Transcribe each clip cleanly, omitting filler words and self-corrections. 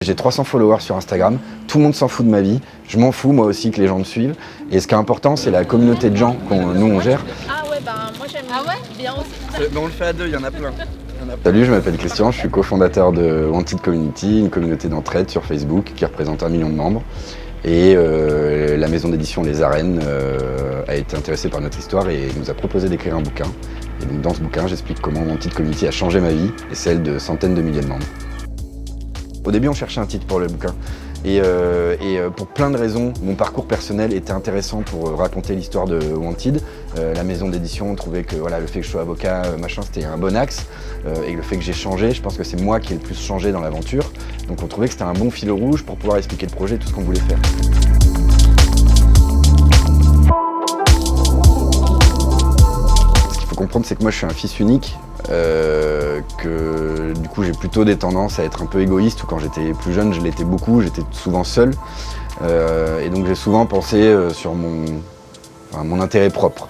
J'ai 300 followers sur Instagram, tout le monde s'en fout de ma vie, je m'en fous moi aussi que les gens me suivent. Et ce qui est important, c'est la communauté de gens nous on gère. Ah ouais, bah moi j'aime bien aussi. Mais on le fait à deux, il y en a plein. Salut, je m'appelle Christian, je suis cofondateur de Wanted Community, une communauté d'entraide sur Facebook qui représente 1 million de membres. Et la maison d'édition Les Arènes a été intéressée par notre histoire et nous a proposé d'écrire un bouquin. Et donc dans ce bouquin, j'explique comment Wanted Community a changé ma vie et celle de centaines de milliers de membres. Au début, on cherchait un titre pour le bouquin. Et pour plein de raisons, mon parcours personnel était intéressant pour raconter l'histoire de Wanted. La maison d'édition trouvait que voilà, le fait que je sois avocat, machin, c'était un bon axe. Et le fait que j'ai changé, je pense que c'est moi qui ai le plus changé dans l'aventure. Donc on trouvait que c'était un bon fil rouge pour pouvoir expliquer le projet et tout ce qu'on voulait faire. Ce qu'il faut comprendre, c'est que moi je suis un fils unique. Que du coup j'ai plutôt des tendances à être un peu égoïste, ou quand j'étais plus jeune je l'étais beaucoup, j'étais souvent seul et donc j'ai souvent pensé sur mon intérêt propre.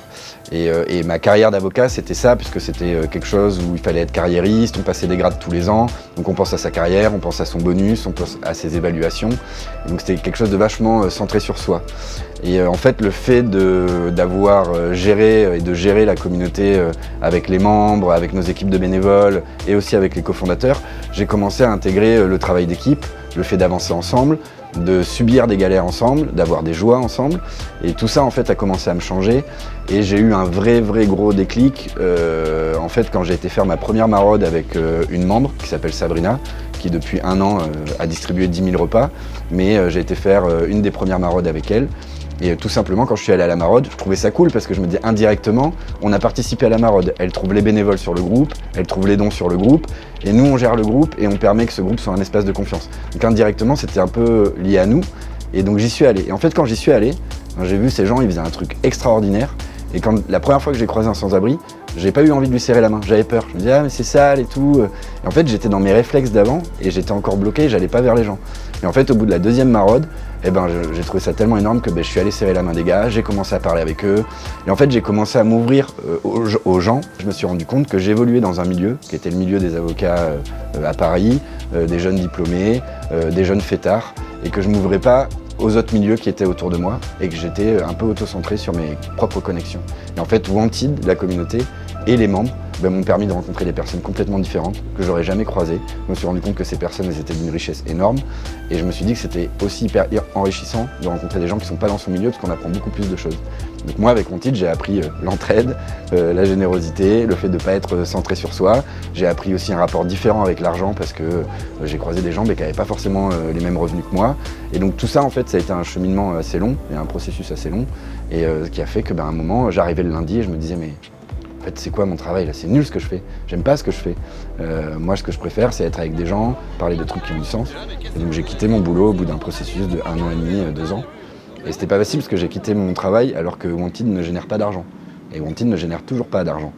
Et ma carrière d'avocat c'était ça, puisque c'était quelque chose où il fallait être carriériste, on passait des grades tous les ans, donc on pense à sa carrière, on pense à son bonus, on pense à ses évaluations, et donc c'était quelque chose de vachement centré sur soi. Et en fait le fait d'avoir géré et de gérer la communauté avec les membres, avec nos équipes de bénévoles et aussi avec les cofondateurs, j'ai commencé à intégrer le travail d'équipe, le fait d'avancer ensemble, de subir des galères ensemble, d'avoir des joies ensemble, et tout ça en fait a commencé à me changer. Et j'ai eu un vrai gros déclic en fait quand j'ai été faire ma première maraude avec une membre qui s'appelle Sabrina, qui depuis 1 an a distribué 10 000 repas, mais j'ai été faire une des premières maraudes avec elle. Et tout simplement, quand je suis allé à la maraude, je trouvais ça cool parce que je me dis indirectement, on a participé à la maraude. Elle trouve les bénévoles sur le groupe, elle trouve les dons sur le groupe, et nous on gère le groupe et on permet que ce groupe soit un espace de confiance. Donc indirectement, c'était un peu lié à nous, et donc j'y suis allé. Et en fait, quand j'y suis allé, j'ai vu ces gens, ils faisaient un truc extraordinaire. Et quand la première fois que j'ai croisé un sans-abri, j'ai pas eu envie de lui serrer la main, j'avais peur. Je me disais, ah mais c'est sale et tout. Et en fait, j'étais dans mes réflexes d'avant et j'étais encore bloqué, j'allais pas vers les gens. Et en fait, au bout de la 2e maraude, j'ai trouvé ça tellement énorme que je suis allé serrer la main des gars, j'ai commencé à parler avec eux. Et en fait, j'ai commencé à m'ouvrir aux gens. Je me suis rendu compte que j'évoluais dans un milieu, qui était le milieu des avocats à Paris, des jeunes diplômés, des jeunes fêtards, et que je m'ouvrais pas aux autres milieux qui étaient autour de moi et que j'étais un peu auto-centré sur mes propres connexions. Et en fait, Wanted, la communauté et les membres m'ont permis de rencontrer des personnes complètement différentes que j'aurais jamais croisées. Je me suis rendu compte que ces personnes elles étaient d'une richesse énorme et je me suis dit que c'était aussi hyper enrichissant de rencontrer des gens qui sont pas dans son milieu parce qu'on apprend beaucoup plus de choses. Donc moi avec Wanted, j'ai appris l'entraide, la générosité, le fait de ne pas être centré sur soi. J'ai appris aussi un rapport différent avec l'argent parce que j'ai croisé des gens qui n'avaient pas forcément les mêmes revenus que moi. Et donc tout ça en fait ça a été un cheminement assez long et un processus assez long et qui a fait que un moment j'arrivais le lundi et je me disais mais en fait c'est quoi mon travail là, c'est nul ce que je fais, j'aime pas ce que je fais. Moi ce que je préfère c'est être avec des gens, parler de trucs qui ont du sens. Et donc j'ai quitté mon boulot au bout d'un processus de 1 an et demi, 2 ans. Et c'était pas facile parce que j'ai quitté mon travail alors que Wanted ne génère pas d'argent. Et Wanted ne génère toujours pas d'argent.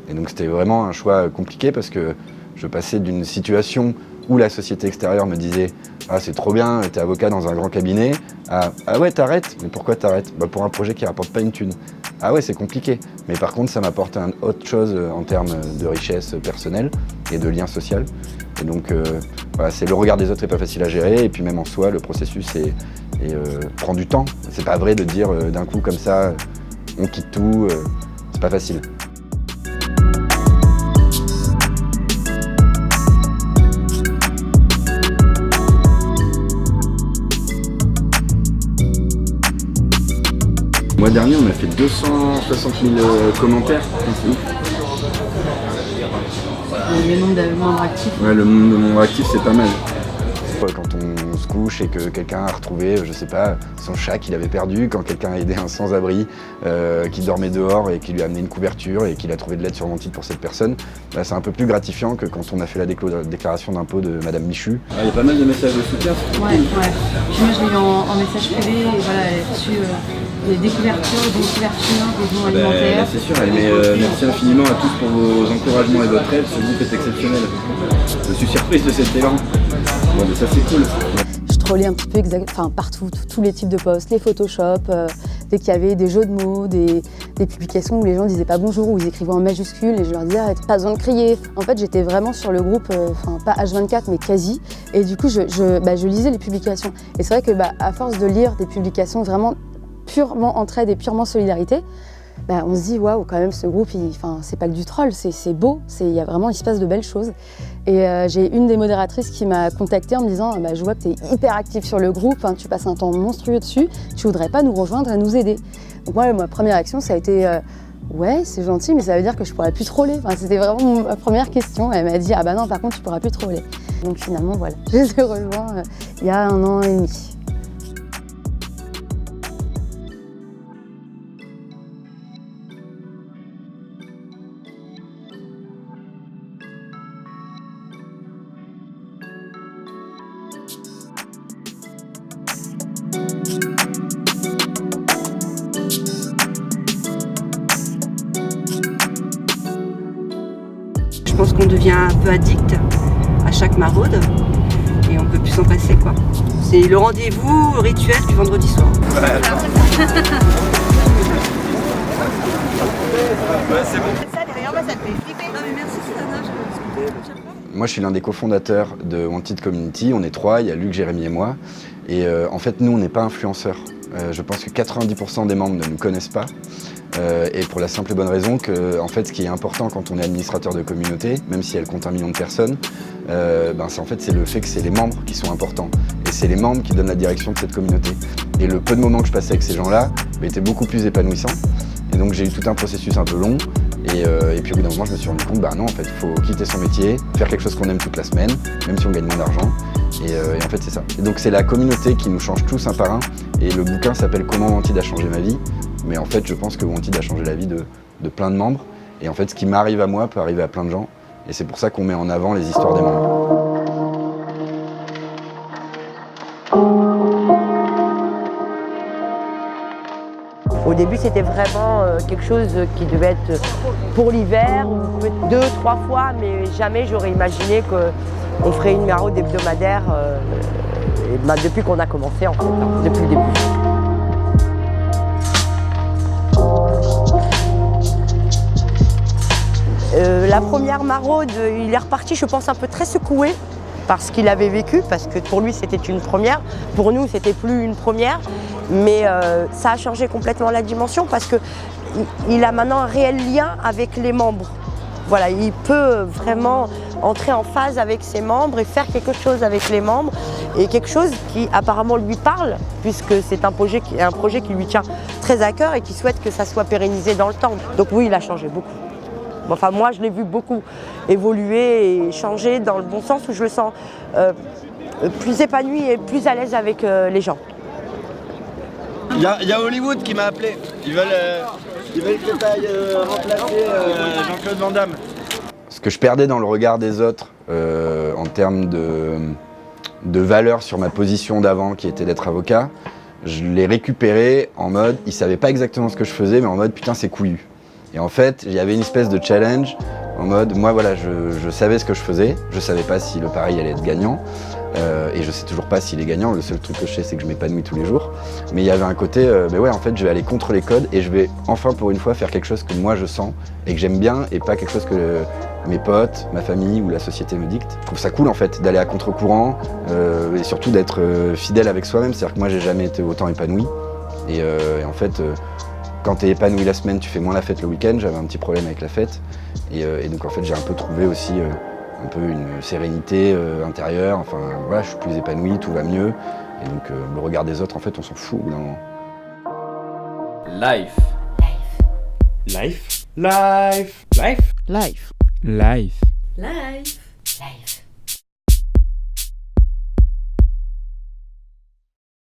Et donc c'était vraiment un choix compliqué parce que je passais d'une situation où la société extérieure me disait « Ah c'est trop bien, t'es avocat dans un grand cabinet » à « Ah ouais t'arrêtes, mais pourquoi t'arrêtes ?» Pour un projet qui rapporte pas une thune. Ah ouais c'est compliqué, mais par contre ça m'apporte autre chose en termes de richesse personnelle et de lien social. Et donc voilà, c'est le regard des autres est pas facile à gérer et puis même en soi le processus prend du temps. C'est pas vrai de dire d'un coup comme ça on quitte tout, c'est pas facile. Le mois dernier, on a fait 260 000 commentaires. Le nombre de membres actifs. Ouais, le nombre de membres actifs, c'est pas mal. Quand on se couche et que quelqu'un a retrouvé, je sais pas, son chat qu'il avait perdu, quand quelqu'un a aidé un sans-abri qui dormait dehors et qui lui a amené une couverture et qu'il a trouvé de l'aide sur Wanted pour cette personne, c'est un peu plus gratifiant que quand on a fait la déclaration d'impôt de Madame Michu. Il y a pas mal de messages de soutien. Ouais. Puis moi je l'ai eu en message privé et voilà, elle a reçu des couvertures, des bons alimentaires. C'est sûr, mais merci infiniment à tous pour vos encouragements et votre aide, ce groupe est exceptionnel. Je suis surprise de cet élan. Bon, mais ça c'est cool. Je trollais un petit peu partout, tous les types de posts, les Photoshop, dès qu'il y avait des jeux de mots, des des publications où les gens disaient pas bonjour, où ils écrivaient en majuscules et je leur disais pas besoin de crier. En fait, j'étais vraiment sur le groupe, pas H24 mais quasi. Et du coup, je lisais les publications. Et c'est vrai que à force de lire des publications vraiment purement entraide et purement solidarité, on se dit waouh, quand même ce groupe, c'est pas que du troll, c'est beau, il se passe de belles choses. Et j'ai une des modératrices qui m'a contactée en me disant je vois que tu es hyper active sur le groupe, tu passes un temps monstrueux dessus, tu voudrais pas nous rejoindre et nous aider. Donc moi, ma première action, ça a été ouais, c'est gentil, mais ça veut dire que je pourrais plus troller. C'était vraiment ma première question. Elle m'a dit ah bah non, par contre tu pourras plus troller. Donc finalement voilà, je les ai rejoints il y a 1 an et demi. Je pense qu'on devient un peu addict à chaque maraude et on ne peut plus s'en passer, quoi. C'est le rendez-vous rituel du vendredi soir. Ouais, c'est bon. Ça, derrière moi, ça te fait flipper. Non, mais merci, Moi, je suis l'un des cofondateurs de Wanted Community. On est 3, il y a Luc, Jérémy et moi. Et en fait, nous, on n'est pas influenceurs. Je pense que 90% des membres ne nous connaissent pas. Et pour la simple et bonne raison que, en fait, ce qui est important quand on est administrateur de communauté, même si elle compte 1 million de personnes, c'est le fait que c'est les membres qui sont importants. Et c'est les membres qui donnent la direction de cette communauté. Et le peu de moments que je passais avec ces gens-là étaient beaucoup plus épanouissants. Et donc j'ai eu tout un processus un peu long. Et puis au bout d'un moment, je me suis rendu compte, non, en fait, il faut quitter son métier, faire quelque chose qu'on aime toute la semaine, même si on gagne moins d'argent. Et en fait, c'est ça. Et donc c'est la communauté qui nous change tous un par un. Et le bouquin s'appelle « Comment Wanted a changé ma vie ». Mais en fait, je pense que Wanted a changé la vie de plein de membres. Et en fait, ce qui m'arrive à moi peut arriver à plein de gens. Et c'est pour ça qu'on met en avant les histoires des membres. Au début, c'était vraiment quelque chose qui devait être pour l'hiver, ou peut-être 2-3 fois, mais jamais j'aurais imaginé qu'on ferait une maraude hebdomadaire depuis qu'on a commencé, en fait, depuis le début. La première maraude, il est reparti, je pense, un peu très secoué par ce qu'il avait vécu, parce que pour lui c'était une première, pour nous c'était plus une première, mais ça a changé complètement la dimension parce qu'il a maintenant un réel lien avec les membres. Voilà, il peut vraiment entrer en phase avec ses membres et faire quelque chose avec les membres, et quelque chose qui apparemment lui parle, puisque c'est un projet qui lui tient très à cœur et qui souhaite que ça soit pérennisé dans le temps. Donc oui, il a changé beaucoup. Enfin, moi, je l'ai vu beaucoup évoluer et changer dans le bon sens, où je le sens plus épanoui et plus à l'aise avec les gens. Il y a Hollywood qui m'a appelé. Ils veulent que tu ailles remplacer Jean-Claude Van Damme. Ce que je perdais dans le regard des autres en termes de valeur sur ma position d'avant, qui était d'être avocat, je l'ai récupéré en mode, ils savaient pas exactement ce que je faisais, mais en mode putain, c'est couillu. Et en fait, il y avait une espèce de challenge en mode, moi voilà, je savais ce que je faisais, je savais pas si le pari allait être gagnant, et je sais toujours pas s'il est gagnant, le seul truc que je sais c'est que je m'épanouis tous les jours. Mais il y avait un côté, ouais, en fait je vais aller contre les codes et je vais enfin pour une fois faire quelque chose que moi je sens et que j'aime bien, et pas quelque chose que mes potes, ma famille ou la société me dicte. Je trouve ça cool en fait d'aller à contre-courant, et surtout d'être fidèle avec soi-même, c'est-à-dire que moi j'ai jamais été autant épanoui, et en fait quand tu es épanoui la semaine, tu fais moins la fête le week-end. J'avais un petit problème avec la fête. Et donc en fait, j'ai un peu trouvé aussi un peu une sérénité intérieure. Enfin voilà, je suis plus épanoui, tout va mieux. Et donc le regard des autres, en fait, on s'en fout au bout d'un moment. Life. Life. Life. Life. Life. Life. Life. Life.